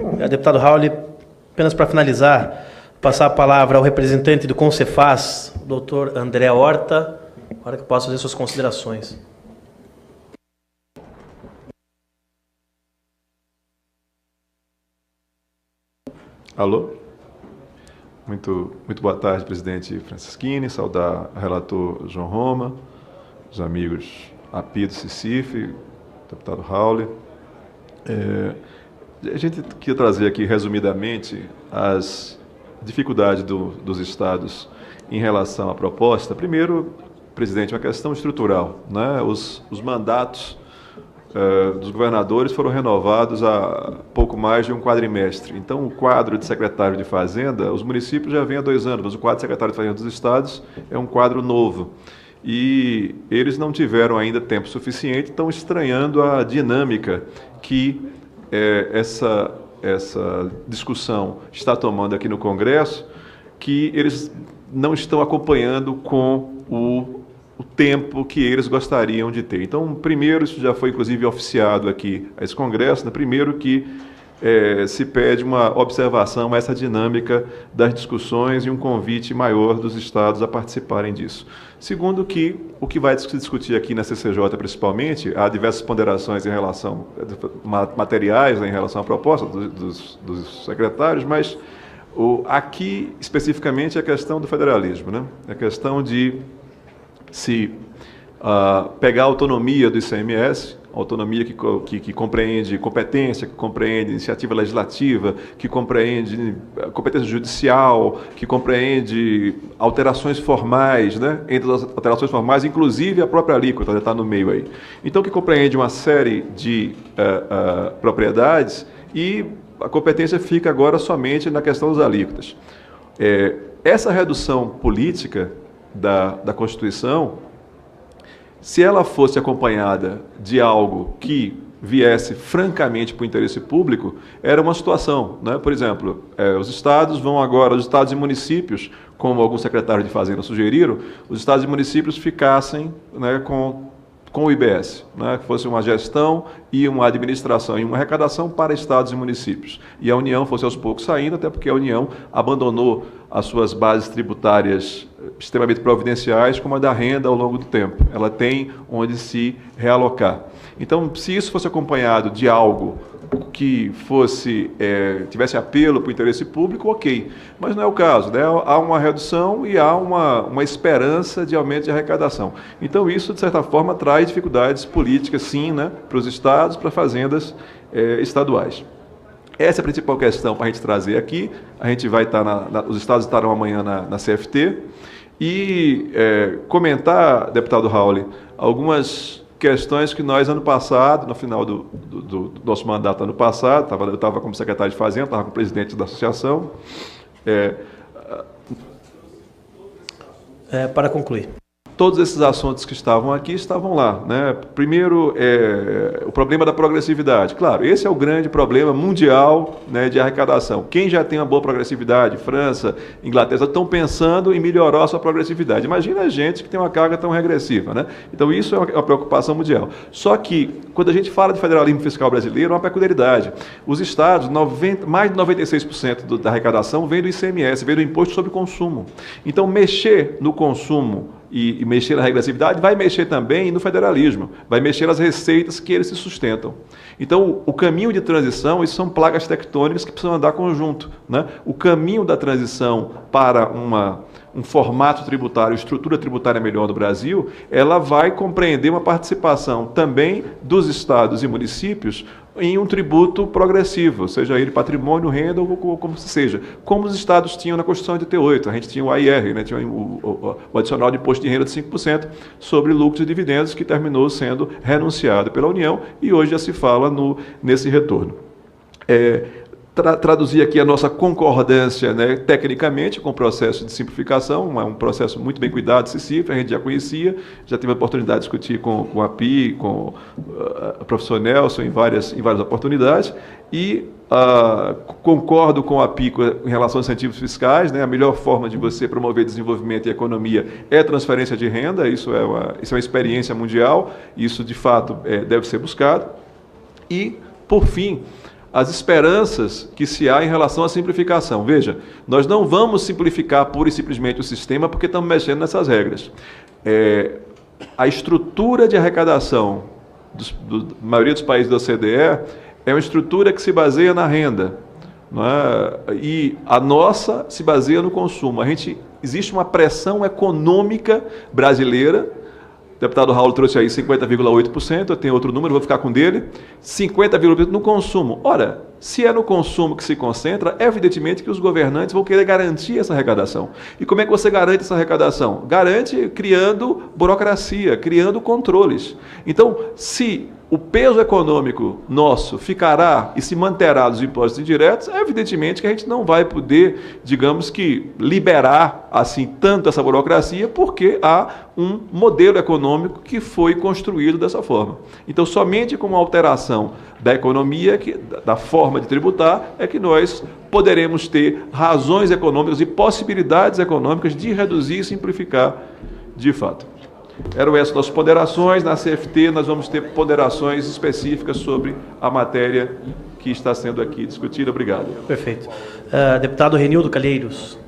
Deputado Raul, apenas para finalizar, passar a palavra ao representante do Concefaz, o doutor André Horta, para que possa fazer suas considerações. Alô? Muito boa tarde, presidente Francisquini, saudar o relator João Roma, os amigos Api do Cicife, deputado Raul. A gente queria trazer aqui, resumidamente, as dificuldades dos estados em relação à proposta. Primeiro, presidente, uma questão estrutural, né? Os mandatos dos governadores foram renovados há pouco mais de um quadrimestre. Então, o quadro de secretário de Fazenda, os municípios já vêm há 2 anos, mas o quadro de secretário de Fazenda dos estados é um quadro novo. E eles não tiveram ainda tempo suficiente, estão estranhando a dinâmica que essa discussão está tomando aqui no Congresso, que eles não estão acompanhando com o tempo que eles gostariam de ter. Então, primeiro, isso já foi inclusive oficiado aqui a esse Congresso, né? Primeiro que se pede uma observação a essa dinâmica das discussões e um convite maior dos estados a participarem disso. Segundo que o que vai se discutir aqui na CCJ, principalmente, há diversas ponderações em relação, materiais, né, em relação à proposta dos secretários, mas aqui, especificamente, é a questão do federalismo, né? É a questão de se pegar a autonomia do ICMS, autonomia que compreende competência, que compreende iniciativa legislativa, que compreende competência judicial, que compreende alterações formais, né? Entre as alterações formais, inclusive a própria alíquota já está no meio aí. Então, que compreende uma série de propriedades e a competência fica agora somente na questão das alíquotas. Essa redução política da Constituição, se ela fosse acompanhada de algo que viesse francamente para o interesse público, era uma situação, né? Por exemplo, os estados vão agora, os estados e municípios, como alguns secretários de Fazenda sugeriram, os estados e municípios ficassem, né, com o IBS, né, que fosse uma gestão e uma administração e uma arrecadação para estados e municípios. E a União fosse aos poucos saindo, até porque a União abandonou as suas bases tributárias extremamente providenciais, como a da renda, ao longo do tempo. Ela tem onde se realocar. Então, se isso fosse acompanhado de algo que tivesse apelo para o interesse público, ok. Mas não é o caso, né? Há uma redução e há uma esperança de aumento de arrecadação. Então, isso, de certa forma, traz dificuldades políticas, sim, né, para os estados, para fazendas estaduais. Essa é a principal questão para a gente trazer aqui. A gente vai estar os estados estarão amanhã na CFT e comentar, deputado Raul, algumas questões que nós, ano passado, no final do nosso mandato ano passado, eu estava como secretário de Fazenda, estava como presidente da associação. Para concluir. Todos esses assuntos que estavam aqui estavam lá, né? Primeiro, o problema da progressividade. Claro, esse é o grande problema mundial, né, de arrecadação. Quem já tem uma boa progressividade, França, Inglaterra, estão pensando em melhorar a sua progressividade. Imagina a gente que tem uma carga tão regressiva, né? Então, isso é uma preocupação mundial. Só que, quando a gente fala de federalismo fiscal brasileiro, é uma peculiaridade. Os estados, mais de 96% da arrecadação vem do ICMS, vem do Imposto sobre Consumo. Então, mexer no consumo e mexer na regressividade, vai mexer também no federalismo, vai mexer nas receitas que eles se sustentam. Então, o caminho de transição, isso são placas tectônicas que precisam andar conjunto, né? O caminho da transição para um formato tributário, estrutura tributária melhor do Brasil, ela vai compreender uma participação também dos estados e municípios em um tributo progressivo, seja ele patrimônio, renda ou como seja, como os estados tinham na Constituição de 88. A gente tinha o AIR, né, tinha o adicional de imposto de renda de 5% sobre lucros e dividendos, que terminou sendo renunciado pela União e hoje já se fala nesse retorno. Traduzir aqui a nossa concordância, né, tecnicamente com o processo de simplificação, um processo muito bem cuidado, Cicife, a gente já conhecia, já tive a oportunidade de discutir com a API, com o professor Nelson em várias oportunidades, e concordo com a API em relação aos incentivos fiscais, né, a melhor forma de você promover desenvolvimento e economia é a transferência de renda, isso é uma experiência mundial, isso de fato deve ser buscado. E, por fim, as esperanças que se há em relação à simplificação. Veja, nós não vamos simplificar pura e simplesmente o sistema porque estamos mexendo nessas regras. A estrutura de arrecadação da maioria dos países da OCDE é uma estrutura que se baseia na renda, não é? E a nossa se baseia no consumo. Existe uma pressão econômica brasileira. O deputado Raul trouxe aí 50,8%, eu tenho outro número, vou ficar com dele, 50,8% no consumo. Ora, se é no consumo que se concentra, evidentemente que os governantes vão querer garantir essa arrecadação. E como é que você garante essa arrecadação? Garante criando burocracia, criando controles. Então, se o peso econômico nosso ficará e se manterá dos impostos indiretos, evidentemente que a gente não vai poder, digamos que, liberar assim tanto essa burocracia, porque há um modelo econômico que foi construído dessa forma. Então, somente com uma alteração da economia, da forma de tributar, é que nós poderemos ter razões econômicas e possibilidades econômicas de reduzir e simplificar de fato. Eram essas nossas ponderações. Na CFT nós vamos ter ponderações específicas sobre a matéria que está sendo aqui discutida. Obrigado. Perfeito. Deputado Renildo Calheiros.